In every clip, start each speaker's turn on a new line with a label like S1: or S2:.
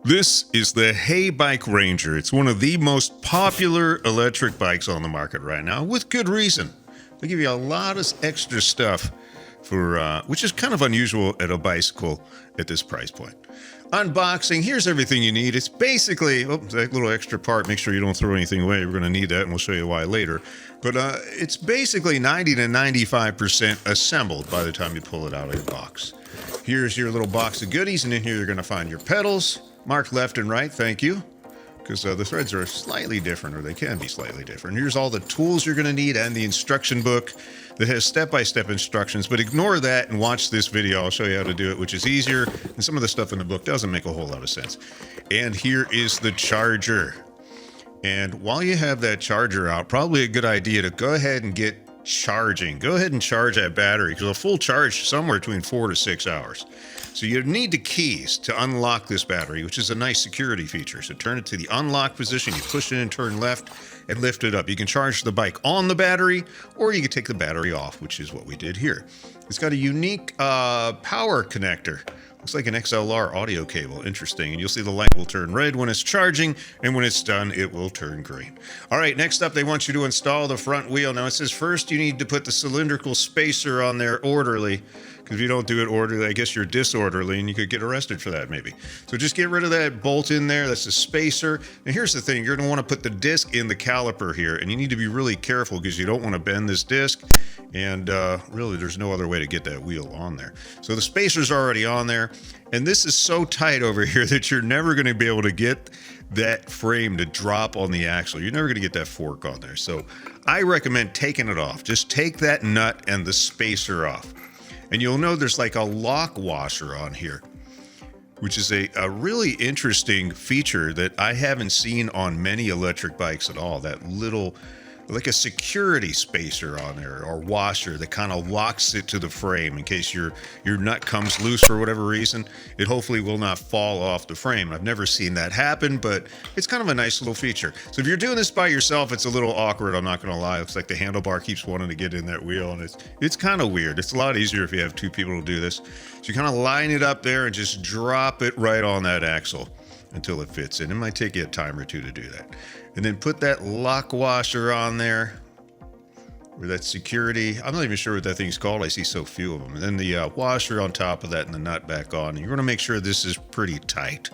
S1: This is the Heybike Ranger. It's one of the most popular electric bikes on the market right now, with good reason. They give you a lot of extra stuff for which is kind of unusual at a bicycle at this price point. Unboxing, here's everything you need. It's basically, that little extra part, make sure you don't throw anything away. We're going to need that, and we'll show you why later. But it's basically 90 to 95% assembled by the time you pull it out of your box. Here's your little box of goodies, and in here you're going to find your pedals, marked left and right, thank you, because the threads are slightly different, or they can be slightly different. Here's all the tools you're going to need and the instruction book that has step-by-step instructions, but ignore that and watch this video. I'll show you how to do it, which is easier, and some of the stuff in the book doesn't make a whole lot of sense. And here is the charger. And while you have that charger out, probably a good idea to go ahead and get charging. Go ahead and charge that battery, because a full charge somewhere between 4 to 6 hours. So you need the keys to unlock this battery, which is a nice security feature. So turn it to the unlock position, you push it in, turn left, and lift it up. You can charge the bike on the battery, or you can take the battery off, which is what we did here. It's got a unique power connector. Looks like an XLR audio cable. Interesting. And you'll see the light will turn red when it's charging, and when it's done, it will turn green. All right, next up, they want you to install the front wheel. Now, it says first you need to put the cylindrical spacer on there orderly, because if you don't do it orderly, I guess you're disorderly, and you could get arrested for that, maybe. So just get rid of that bolt in there. That's the spacer. Now, here's the thing. You're going to want to put the disc in the caliper here, and you need to be really careful, because you don't want to bend this disc, and really, there's no other way to get that wheel on there. So the spacer's already on there. And this is so tight over here that you're never going to be able to get that frame to drop on the axle. You're never going to get that fork on there. So I recommend taking it off. Just take that nut and the spacer off. And you'll know there's like a lock washer on here, which is a really interesting feature that I haven't seen on many electric bikes at all. That little, like a security spacer on there, or washer that kind of locks it to the frame in case your nut comes loose for whatever reason. It hopefully will not fall off the frame. I've never seen that happen, but it's kind of a nice little feature. So if you're doing this by yourself, it's a little awkward, I'm not going to lie. It's like the handlebar keeps wanting to get in that wheel, and it's kind of weird. It's a lot easier if you have two people to do this. So you kind of line it up there and just drop it right on that axle until it fits in. It might take you a time or two to do that. And then put that lock washer on there, or that security. I'm not even sure what that thing's called. I see so few of them. And then the washer on top of that, and the nut back on. And you're going to make sure this is pretty tight.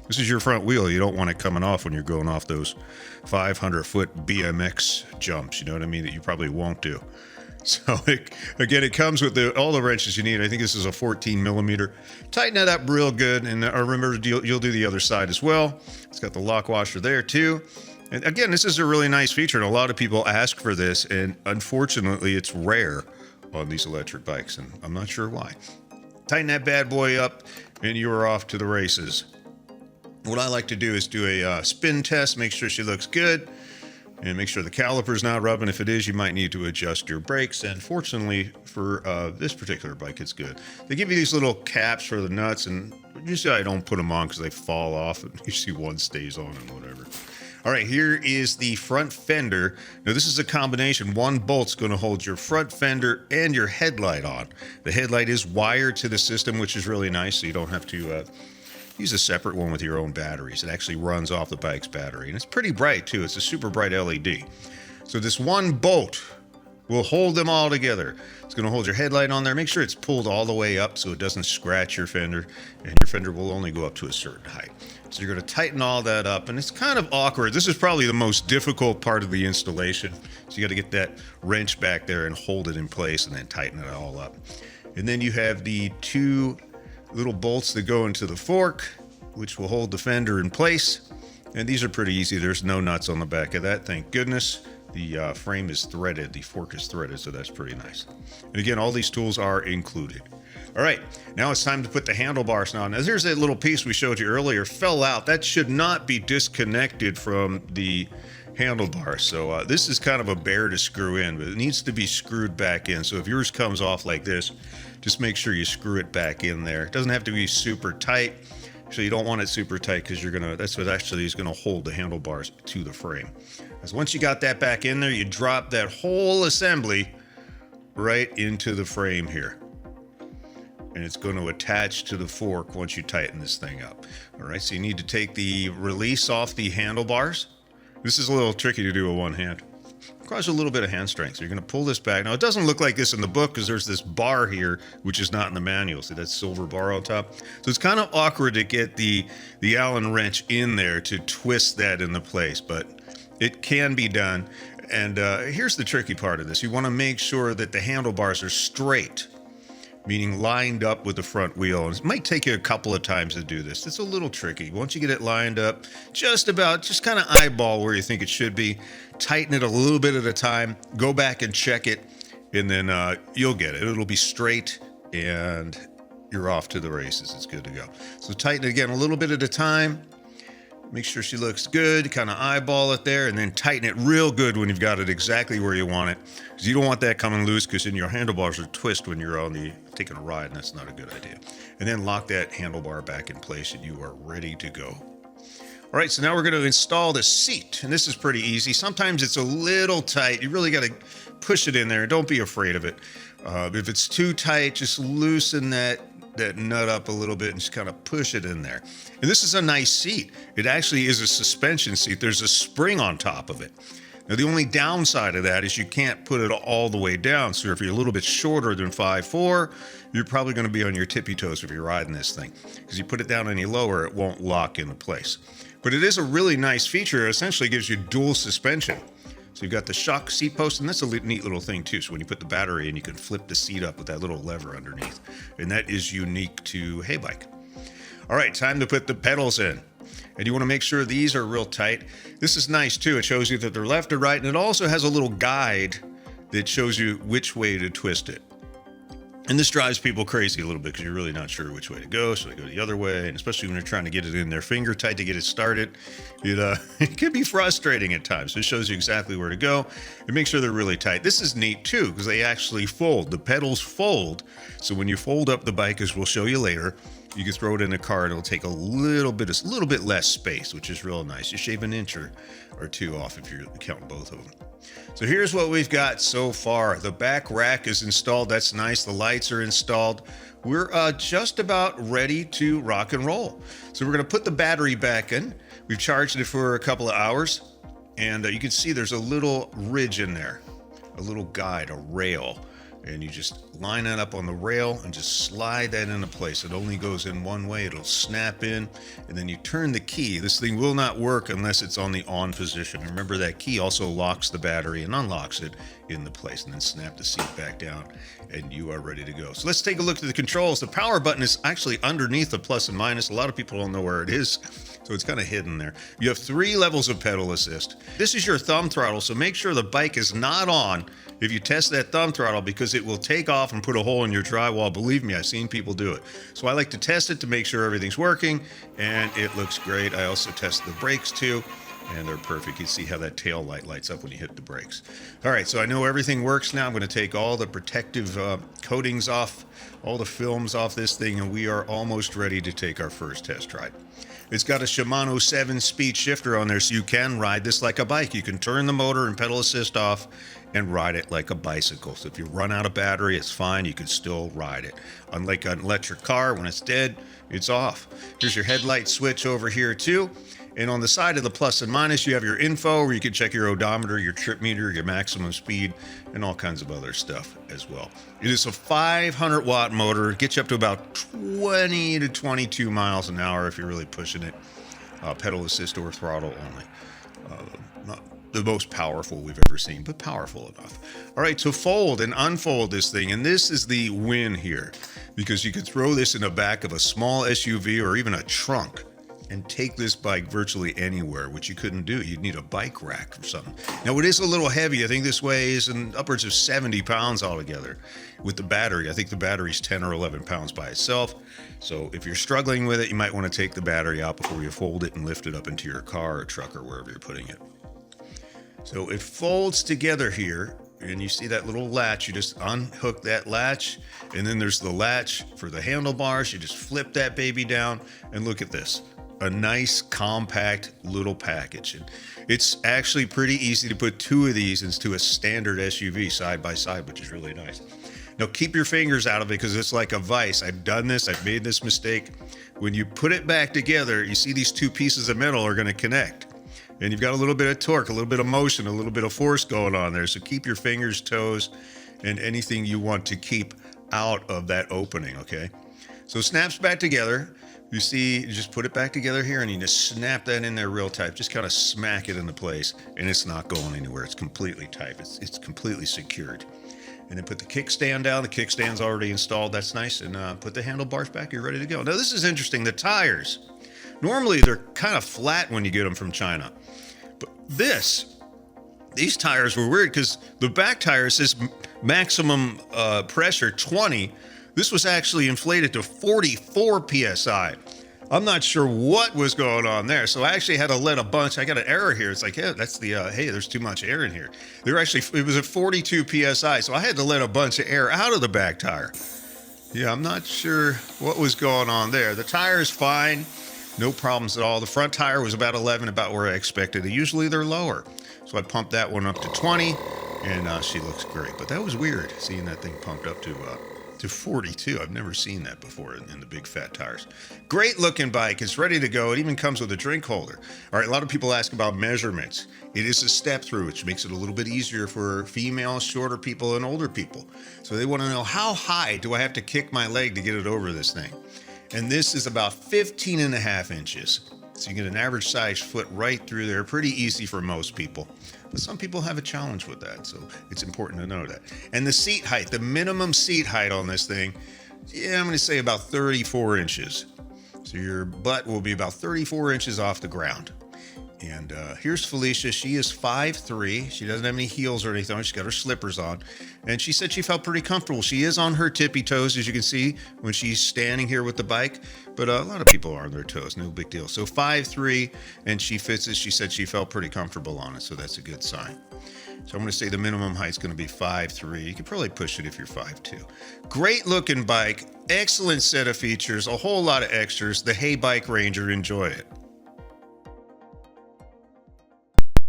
S1: This is your front wheel. You don't want it coming off when you're going off those 500-foot BMX jumps. You know what I mean? That you probably won't do. So again, it comes with all the wrenches you need. I think this is a 14 millimeter. Tighten that up real good. And remember, you'll do the other side as well. It's got the lock washer there too. And again, this is a really nice feature, and a lot of people ask for this, and unfortunately, it's rare on these electric bikes, and I'm not sure why. Tighten that bad boy up, and you are off to the races. What I like to do is do a spin test, make sure she looks good, and make sure the caliper's not rubbing. If it is, you might need to adjust your brakes, and fortunately for this particular bike, it's good. They give you these little caps for the nuts, and usually I don't put them on because they fall off, and you see one stays on and whatever. All right, here is the front fender. Now, this is a combination. One bolt's going to hold your front fender and your headlight on. The headlight is wired to the system, which is really nice, so you don't have to use a separate one with your own batteries. It actually runs off the bike's battery, and it's pretty bright, too. It's a super bright LED. So this one bolt will hold them all together. It's going to hold your headlight on there. Make sure it's pulled all the way up so it doesn't scratch your fender, and your fender will only go up to a certain height. So you're going to tighten all that up, and it's kind of awkward. This is probably the most difficult part of the installation. So you got to get that wrench back there and hold it in place, and then tighten it all up. And then you have the two little bolts that go into the fork, which will hold the fender in place. And these are pretty easy. There's no nuts on the back of that, thank goodness. The frame is threaded, the fork is threaded, so that's pretty nice. And again, all these tools are included. All right, now it's time to put the handlebars on. Now, there's that little piece we showed you earlier, fell out. That should not be disconnected from the handlebar. So this is kind of a bear to screw in, but it needs to be screwed back in. So if yours comes off like this, just make sure you screw it back in there. It doesn't have to be super tight. So you don't want it super tight, because that's what actually is going to hold the handlebars to the frame. So once you got that back in there, you drop that whole assembly right into the frame here. and it's going to attach to the fork once you tighten this thing up. All right, so you need to take the release off the handlebars. This is a little tricky to do with one hand. Requires a little bit of hand strength. So you're going to pull this back. Now, it doesn't look like this in the book because there's this bar here, which is not in the manual. See that silver bar on top? So it's kind of awkward to get the Allen wrench in there to twist that into place, but it can be done. And here's the tricky part of this. You want to make sure that the handlebars are straight, meaning lined up with the front wheel. And it might take you a couple of times to do this. It's a little tricky. Once you get it lined up, just kind of eyeball where you think it should be. Tighten it a little bit at a time. Go back and check it, and then you'll get it. It'll be straight, and you're off to the races. It's good to go. So tighten it again a little bit at a time. Make sure she looks good, kind of eyeball it there, and then tighten it real good when you've got it exactly where you want it. Because you don't want that coming loose, because then your handlebars are twist when you're taking a ride, and that's not a good idea. And then lock that handlebar back in place, and you are ready to go. All right, so now we're going to install the seat, and this is pretty easy. Sometimes it's a little tight. You really got to push it in there. Don't be afraid of it. If it's too tight, just loosen that nut up a little bit and just kind of push it in there. And this is a nice seat. It actually is a suspension seat. There's a spring on top of it. Now, the only downside of that is you can't put it all the way down. So if you're a little bit shorter than 5'4", you're probably going to be on your tippy toes if you're riding this thing. Because you put it down any lower, it won't lock into place. But it is a really nice feature. It essentially gives you dual suspension. So you've got the shock seat post, and that's a neat little thing too. So when you put the battery in, you can flip the seat up with that little lever underneath. And that is unique to Heybike. All right, time to put the pedals in. And you want to make sure these are real tight. This is nice too. It shows you that they're left or right, and it also has a little guide that shows you which way to twist it. And this drives people crazy a little bit because you're really not sure which way to go. So I go the other way, and especially when you're trying to get it in their finger tight to get it started, it can be frustrating at times. So it shows you exactly where to go and make sure they're really tight. This is neat too because they actually fold. The pedals fold. So when you fold up the bike, as we'll show you later, you can throw it in the car and it'll take a little bit less space, which is real nice. You shave an inch or two off if you're counting both of them. So here's what we've got so far. The back rack is installed. That's nice. The lights are installed. We're just about ready to rock and roll. So we're going to put the battery back in. We've charged it for a couple of hours, and you can see there's a little ridge in there, a little guide, a rail. And you just line it up on the rail and just slide that into place. It only goes in one way. It'll snap in, and then you turn the key. This thing will not work unless it's on the on position. Remember, that key also locks the battery and unlocks it into place, and then snap the seat back down, and you are ready to go. So let's take a look at the controls. The power button is actually underneath the plus and minus. A lot of people don't know where it is, so it's kind of hidden there. You have 3 levels of pedal assist. This is your thumb throttle, so make sure the bike is not on if you test that thumb throttle, because it will take off and put a hole in your drywall. Believe me, I've seen people do it. So I like to test it to make sure everything's working, and it looks great. I also test the brakes too, and they're perfect. You see how that tail light lights up when you hit the brakes. All right, so I know everything works now. I'm going to take all the protective coatings off, all the films off this thing, and we are almost ready to take our first test ride. It's got a Shimano 7-speed shifter on there, so you can ride this like a bike. You can turn the motor and pedal assist off and ride it like a bicycle. So if you run out of battery, it's fine. You can still ride it. Unlike an electric car, when it's dead, it's off. Here's your headlight switch over here too. And on the side of the plus and minus, you have your info where you can check your odometer, your trip meter, your maximum speed, and all kinds of other stuff as well. It is a 500-watt motor. It gets you up to about 20 to 22 miles an hour if you're really pushing it. Pedal assist or throttle only. Not the most powerful we've ever seen, but powerful enough. All right, so fold and unfold this thing. And this is the win here, because you could throw this in the back of a small SUV or even a trunk and take this bike virtually anywhere, which you couldn't do. You'd need a bike rack or something. Now, it is a little heavy. I think this weighs upwards of 70 pounds altogether with the battery. I think the battery's 10 or 11 pounds by itself. So if you're struggling with it, you might want to take the battery out before you fold it and lift it up into your car or truck or wherever you're putting it. So it folds together here, and you see that little latch. You just unhook that latch, and then there's the latch for the handlebars. You just flip that baby down, and look at this. A nice, compact little package. And it's actually pretty easy to put 2 of these into a standard SUV side by side, which is really nice. Now keep your fingers out of it because it's like a vise. I've done this. I've made this mistake. When you put it back together, you see these two pieces of metal are going to connect. And you've got a little bit of torque, a little bit of motion, a little bit of force going on there. So keep your fingers, toes, and anything you want to keep out of that opening, okay? So it snaps back together. You see, you just put it back together here and you just snap that in there real tight. Just kind of smack it into place and it's not going anywhere. It's completely tight. It's completely secured. And then put the kickstand down. The kickstand's already installed. That's nice. And put the handlebars back. You're ready to go. Now this is interesting. The tires, normally they're kind of flat when you get them from China. But these tires were weird because the back tire says maximum pressure 20. This was actually inflated to 44 PSI. I'm not sure what was going on there. So I actually had to let a bunch, I got an error here. It's like, yeah, that's the, hey, there's too much air in here. It was at 42 PSI. So I had to let a bunch of air out of the back tire. Yeah, I'm not sure what was going on there. The tire is fine. No problems at all. The front tire was about 11, about where I expected it. Usually they're lower. So I pumped that one up to 20 and she looks great. But that was weird seeing that thing pumped up to 42. I've never seen that before in the big fat tires. Great looking bike. It's ready to go. It even comes with a drink holder. All right, a lot of people ask about measurements. It is a step-through, which makes it a little bit easier for female, shorter people, and older people. So they want to know, how high do I have to kick my leg to get it over this thing? And this is about 15 and a half inches. So you get an average size foot right through there. Pretty easy for most people. But some people have a challenge with that, so it's important to know that. And the seat height, the minimum seat height on this thing, yeah, I'm going to say about 34 inches. So your butt will be about 34 inches off the ground. And here's Felicia. She is 5'3". She doesn't have any heels or anything. She's got her slippers on. And she said she felt pretty comfortable. She is on her tippy toes, as you can see, when she's standing here with the bike. But a lot of people are on their toes. No big deal. So 5'3", and she fits it. She said she felt pretty comfortable on it, so that's a good sign. So I'm going to say the minimum height is going to be 5'3". You could probably push it if you're 5'2". Great looking bike. Excellent set of features. A whole lot of extras. The Heybike Ranger. Enjoy it.